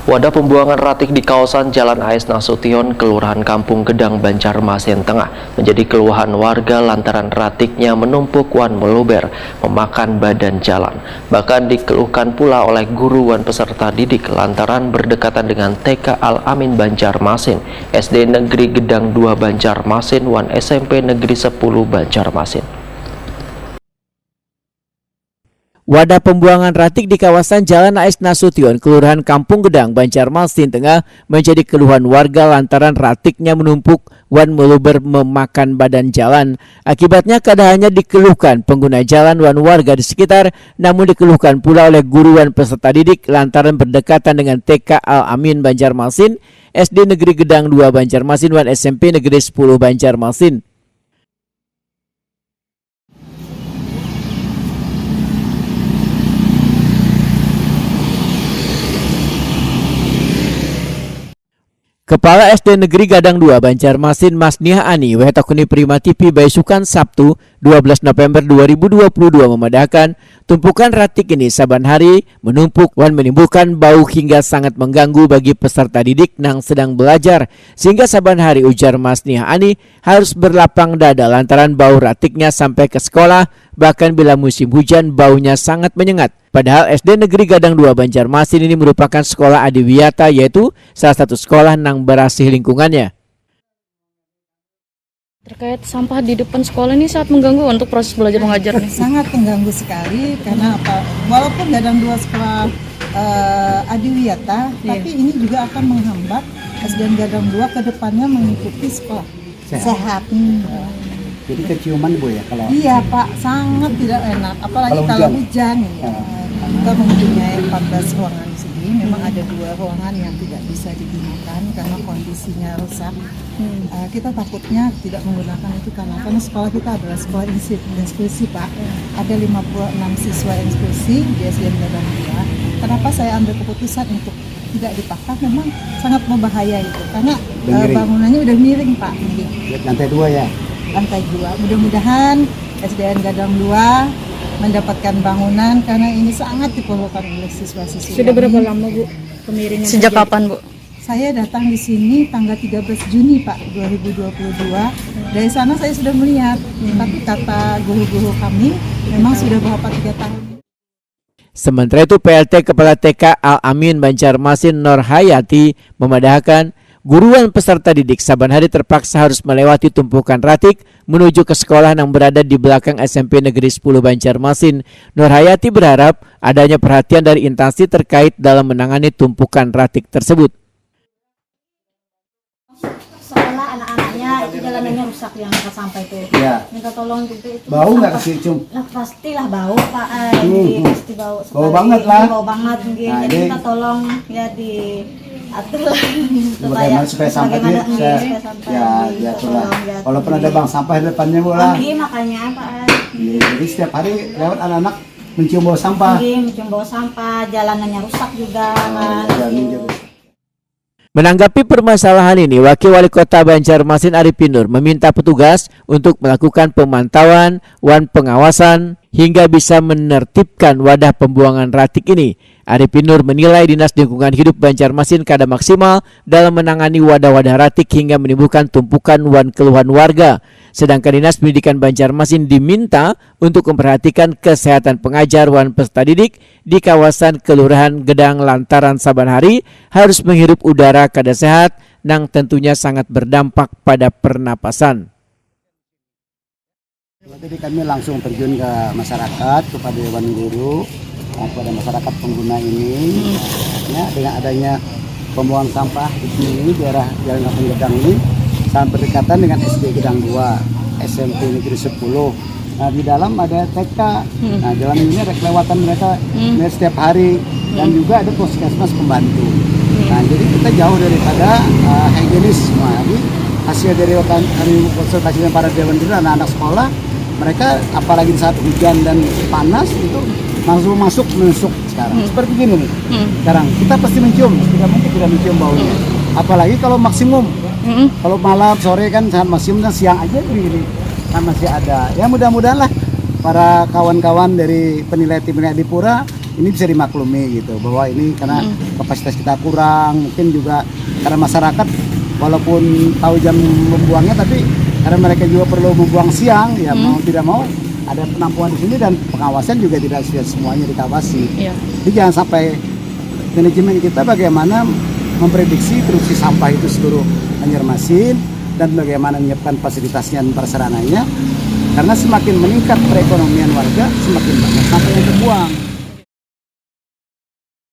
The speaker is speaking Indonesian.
Wadah pembuangan ratik di kawasan Jalan AS Nasution, Kelurahan Kampung Gedang, Banjarmasin Tengah menjadi keluhan warga lantaran ratiknya menumpuk wan meluber, memakan badan jalan. Bahkan dikeluhkan pula oleh guru wan peserta didik lantaran berdekatan dengan TK Al-Amin Banjarmasin, SD Negeri Gedang 2 Banjarmasin, wan SMP Negeri 10 Banjarmasin. Wadah pembuangan ratik di kawasan Jalan AS Nasution, Kelurahan Kampung Gedang, Banjarmasin Tengah menjadi keluhan warga lantaran ratiknya menumpuk wan meluber, memakan badan jalan. Akibatnya kada hanya dikeluhkan pengguna jalan wan warga di sekitar, namun dikeluhkan pula oleh guru wan peserta didik lantaran berdekatan dengan TK Al-Amin Banjarmasin, SD Negeri Gedang 2 Banjarmasin, wan SMP Negeri 10 Banjarmasin. Kepala SD Negeri Gadang 2 Banjarmasin Masniah Ani Wehetakuni Prima TV Baisukan Sabtu 12 November 2022 memadahkan tumpukan ratik ini saban hari menumpuk dan menimbulkan bau hingga sangat mengganggu bagi peserta didik yang sedang belajar, sehingga saban hari, ujar Masniah Ani, harus berlapang dada lantaran bau ratiknya sampai ke sekolah, bahkan bila musim hujan baunya sangat menyengat. Padahal SD Negeri Gadang 2 Banjarmasin ini merupakan sekolah adiwiyata, yaitu salah satu sekolah yang bersih lingkungannya. Terkait sampah di depan sekolah ini sangat mengganggu untuk proses belajar mengajar nih. Sangat mengganggu sekali karena apa? Walaupun Gadang 2 sekolah adiwiyata, tapi ini juga akan menghambat SDN Gadang 2 ke depannya mengikuti sekolah sehat. Jadi keciuman Bu ya kalau? Iya Pak, sangat tidak enak. Apalagi kalau hujan ya. Kita mempunyai 14 ruangan di sini. Memang ada 2 ruangan yang tidak bisa digunakan karena kondisinya rusak. Kita takutnya tidak menggunakan itu karena sekolah kita adalah sekolah inklusi Pak. Ada 56 siswa inklusi di SDN Gadang 2. Kenapa saya ambil keputusan untuk tidak dipakai? Memang sangat berbahaya itu karena bangunannya udah miring Pak. Lantai 2 ya? Lantai 2. Mudah-mudahan SDN Gadang 2 mendapatkan bangunan karena ini sangat diperlukan oleh siswa-siswa. Sudah berapa lama Bu kemiringan? Sejak kapan Bu? Saya datang di sini tanggal 13 Juni Pak 2022. Dari sana saya sudah melihat, tapi kata guru-guru kami memang sudah berapa 3 tahun. Sementara itu PLT Kepala TK Al-Amin Banjarmasin Nur Hayati memadahkan guruan peserta didik saban hari terpaksa harus melewati tumpukan ratik menuju ke sekolah yang berada di belakang SMP Negeri 10 Banjarmasin. Nur Hayati berharap adanya perhatian dari instansi terkait dalam menangani tumpukan ratik tersebut. Sekolah anak-anaknya itu jalanannya rusak yang nggak sampai tuh. Ya. Minta tolong gitu itu. Bau nggak kasih cium? Lah pastilah bau Pak. Pasti bau. Bau banget lah. Bau banget mungkin. Nah, jadi minta tolong ya di atur lah supaya sampahnya ya diatur lah. Walaupun ada bank sampah di depannya Bu lah. Makanya Pak. Jadi setiap hari lewat anak-anak mencium bau sampah. Mencium bau sampah, jalanannya rusak juga. Menanggapi permasalahan ini, Wakil Wali Kota Banjarmasin Arifin Nur meminta petugas untuk melakukan pemantauan, pengawasan, hingga bisa menertibkan wadah pembuangan ratik ini. Arifin Nur menilai Dinas Lingkungan Hidup Banjarmasin kada maksimal dalam menangani wadah-wadah ratik hingga menimbulkan tumpukan keluhan warga. Sedangkan Dinas Pendidikan Banjarmasin diminta untuk memperhatikan kesehatan pengajar peserta didik di kawasan Kelurahan Gedang lantaran saban hari harus menghirup udara kada sehat yang tentunya sangat berdampak pada pernapasan. Jadi kami langsung terjun ke masyarakat, kepada Dewan Guru, kepada masyarakat pengguna ini, dengan adanya pembuangan sampah di sini, daerah Jalan Kampung Gedang ini, sangat berdekatan dengan SD Gedang 2, SMP Negeri 10. Nah di dalam ada TK, nah jalan ini ada kelewatan mereka setiap hari, dan juga ada puskesmas pembantu. Nah jadi kita jauh daripada higienis. Nah, jadi hasil dari konsultasi dengan para Dewan Guru anak-anak sekolah, mereka apalagi saat hujan dan panas itu langsung menusuk sekarang. Seperti gini nih. Sekarang kita pasti mencium, tidak mungkin tidak mencium baunya. Apalagi kalau maksimum. Kalau malam sore kan sangat maksimum, dan siang aja begini kan masih ada. Ya mudah-mudahan lah para kawan-kawan dari penilai tim Adipura ini bisa dimaklumi gitu, bahwa ini karena kapasitas kita kurang, mungkin juga karena masyarakat walaupun tahu jam membuangnya, tapi karena mereka juga perlu membuang siang, ya mau tidak mau ada penampungan di sini dan pengawasan juga tidak semuanya dikawasi. Iya. Jadi jangan sampai manajemen kita bagaimana memprediksi produksi sampah itu seluruh Banjarmasin dan bagaimana menyiapkan fasilitasnya dan prasarananya, karena semakin meningkat perekonomian warga, semakin banyak sampah yang terbuang.